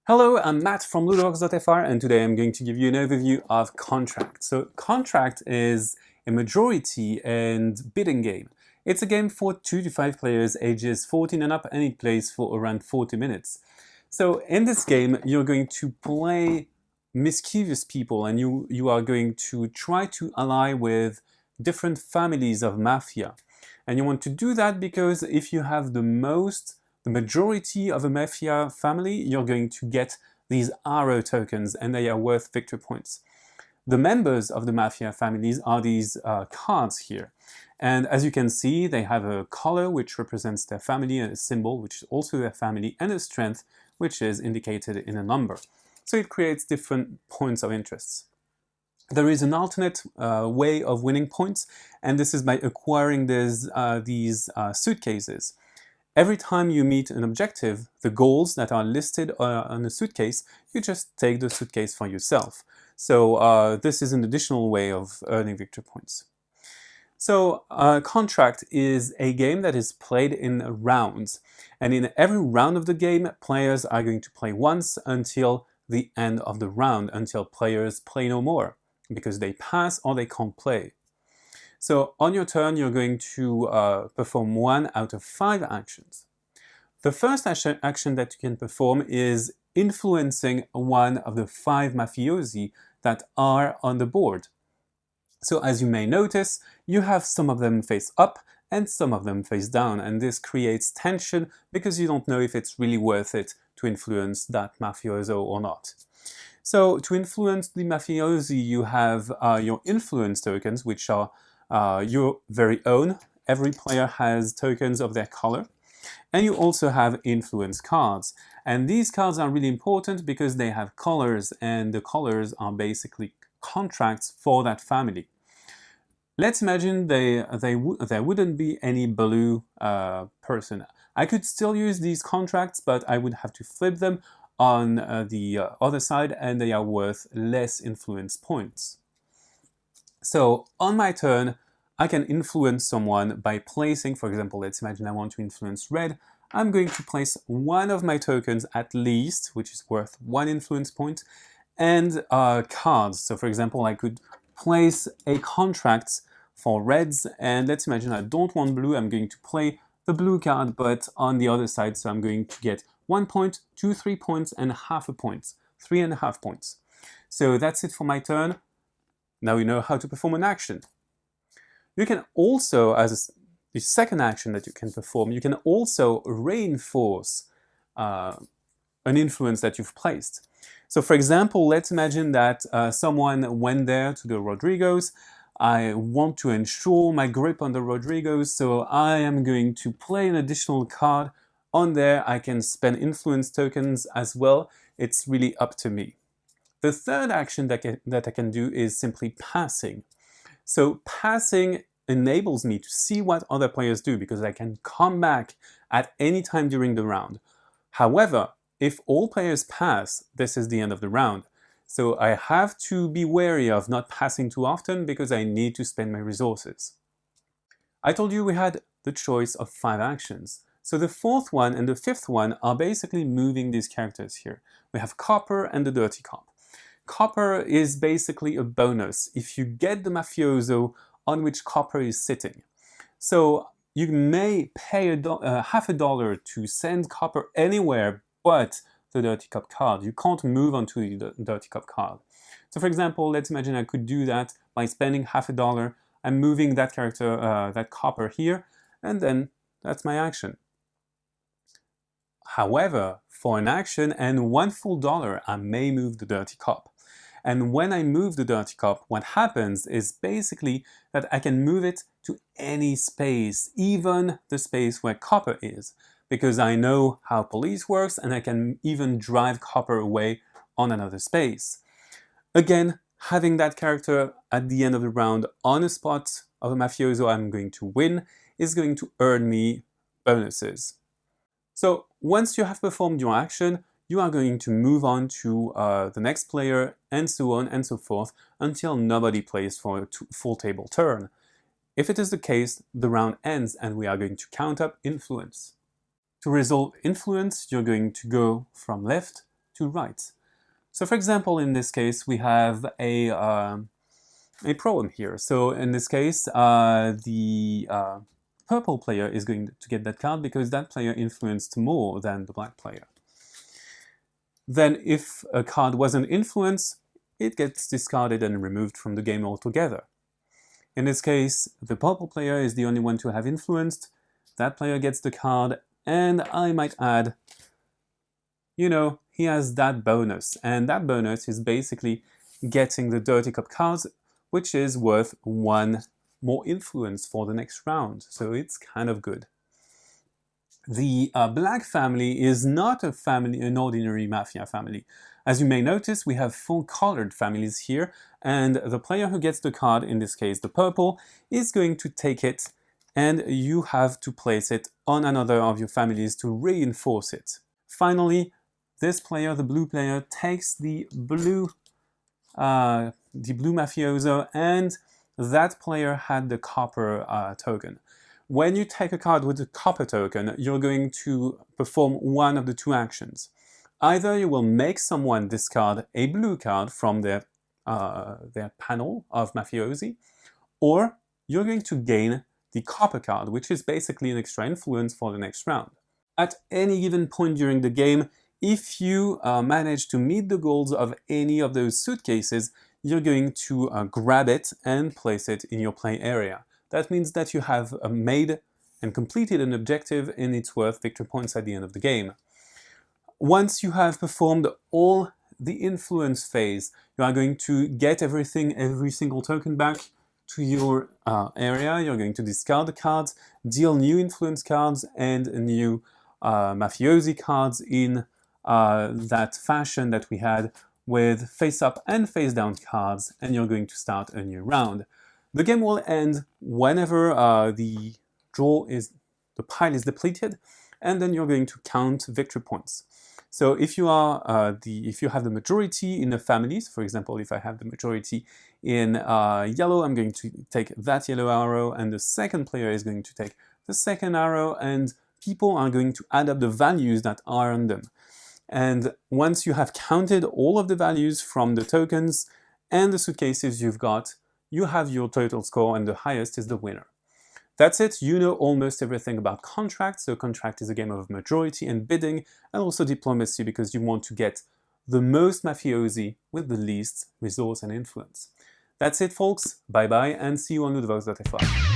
Hello, I'm Matt from LudoChrono, and today I'm going to give you an overview of Contract. So Contract is a majority and bidding game. It's a game for 2 to 5 players ages 14 and up, and it plays for around 40 minutes. So in this game, you're going to play mischievous people, and you are going to try to ally with different families of mafia. And you want to do that because if you have the majority of a mafia family, you're going to get these arrow tokens, and they are worth victory points. The members of the mafia families are these cards here. And as you can see, they have a color which represents their family, and a symbol which is also their family, and a strength which is indicated in a number. So it creates different points of interest. There is an alternate way of winning points, and this is by acquiring these suitcases. Every time you meet an objective, the goals that are listed on the suitcase, you just take the suitcase for yourself. So this is an additional way of earning victory points. So Contract is a game that is played in rounds. And in every round of the game, players are going to play once until the end of the round, until players play no more, because they pass or they can't play. So on your turn, you're going to perform 1 out of 5 actions. The first action that you can perform is influencing one of the 5 mafiosi that are on the board. So as you may notice, you have some of them face up and some of them face down, and this creates tension because you don't know if it's really worth it to influence that mafioso or not. So to influence the mafiosi, you have your influence tokens, which are your very own. Every player has tokens of their color. And you also have influence cards. And these cards are really important because they have colors, and the colors are basically contracts for that family. Let's imagine there wouldn't be any blue person. I could still use these contracts, but I would have to flip them on the other side, and they are worth less influence points. So on my turn, I can influence someone by placing, for example, let's imagine I want to influence red. I'm going to place one of my tokens at least, which is worth 1 influence point, and cards. So for example, I could place a contract for reds, and let's imagine I don't want blue. I'm going to play the blue card, but on the other side, so I'm going to get 1 point, 2, 3 points, and half a point, 3.5 points. So that's it for my turn. Now you know how to perform an action. You can also, as the second action that you can perform, you can also reinforce an influence that you've placed. So for example, let's imagine that someone went there to the Rodrigos. I want to ensure my grip on the Rodrigos, so I am going to play an additional card on there. I can spend influence tokens as well. It's really up to me. The third action that I can do is simply passing. So passing enables me to see what other players do because I can come back at any time during the round. However, if all players pass, this is the end of the round. So I have to be wary of not passing too often because I need to spend my resources. I told you we had the choice of 5 actions. So the 4th one and the 5th one are basically moving these characters here. We have Copper and the Dirty Cop. Copper is basically a bonus if you get the mafioso on which Copper is sitting. So you may pay half a dollar to send Copper anywhere but the Dirty Cop card. You can't move onto the Dirty Cop card. So for example, let's imagine I could do that by spending half a dollar. I'm moving that character, that Copper here, and then that's my action. However, for an action and 1 full dollar, I may move the Dirty Cop. And when I move the Dirty Cop, what happens is basically that I can move it to any space, even the space where Copper is, because I know how police works and I can even drive Copper away on another space. Again, having that character at the end of the round on a spot of a mafioso I'm going to win is going to earn me bonuses. So once you have performed your action, you are going to move on to the next player, and so on and so forth, until nobody plays for a full table turn. If it is the case, the round ends and we are going to count up influence. To resolve influence, you're going to go from left to right. So for example, in this case, we have a problem here. So in this case, the purple player is going to get that card because that player influenced more than the black player. Then if a card wasn't influenced, it gets discarded and removed from the game altogether. In this case, the purple player is the only one to have influenced. That player gets the card, and I might add, you know, he has that bonus. And that bonus is basically getting the Dirty Cup cards, which is worth 1 more influence for the next round. So it's kind of good. The black family is not a family, an ordinary mafia family. As you may notice, we have full colored families here, and the player who gets the card, in this case the purple, is going to take it, and you have to place it on another of your families to reinforce it. Finally, this player, the blue player, takes the blue mafioso, and that player had the copper token. When you take a card with a copper token, you're going to perform one of the 2 actions. Either you will make someone discard a blue card from their panel of mafiosi, or you're going to gain the copper card, which is basically an extra influence for the next round. At any given point during the game, if you manage to meet the goals of any of those suitcases, you're going to grab it and place it in your play area. That means that you have made and completed an objective, and it's worth victory points at the end of the game. Once you have performed all the influence phase, you are going to get every single token back to your area. You're going to discard the cards, deal new influence cards and new mafiosi cards in that fashion that we had with face-up and face-down cards, and you're going to start a new round. The game will end whenever the pile is depleted, and then you're going to count victory points. So if you have the majority in the families, for example, if I have the majority in yellow, I'm going to take that yellow arrow, and the second player is going to take the second arrow, and people are going to add up the values that are on them. And once you have counted all of the values from the tokens and the suitcases you've got, you have your total score, and the highest is the winner. That's it. You know almost everything about contract. So contract is a game of majority and bidding, and also diplomacy, because you want to get the most mafiosi with the least resource and influence. That's it, folks. Bye-bye, and see you on LudoVox.fr.